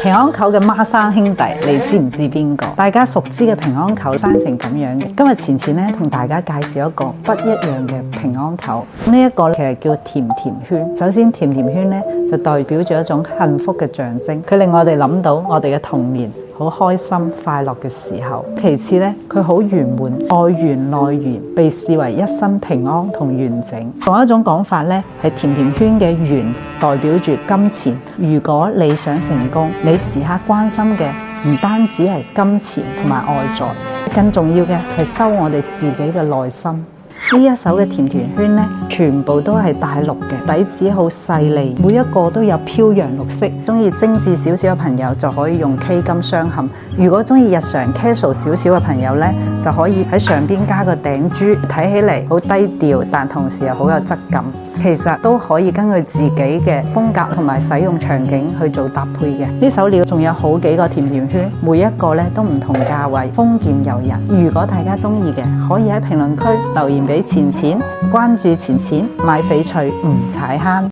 平安球嘅孖生兄弟，你知唔知邊個？大家熟知嘅平安球生成咁樣嘅。今日錢錢咧同大家介紹一個不一樣嘅平安球。呢一個其實叫甜甜圈。首先，甜甜圈咧就代表住一種幸福嘅象徵，佢令我哋諗到我哋嘅童年好開心快樂嘅時候。其次咧，佢好圓滿，外圓內圓，被視為一生平安同完整。仲有一種講法咧，係甜甜圈嘅圓代表住金錢。如果你想成功，你時刻關心嘅唔單止係金錢同埋外在，更重要嘅係收我哋自己嘅內心。呢一手嘅甜甜圈咧，全部都係大陸嘅，底子好細膩，每一個都有飄揚綠色。中意精緻少少嘅朋友就可以用 K 金鑲嵌，如果中意日常 casual 少少嘅朋友咧，就可以喺上邊加個頂珠，睇起嚟好低調，但同時又好有質感。其實都可以根據自己嘅風格同埋使用場景去做搭配嘅。呢手料仲有好幾個甜甜圈，每一個咧都唔同價位，豐儉由人。如果大家中意嘅，可以喺評論區留言俾錢錢，關注錢錢，買翡翠唔踩坑。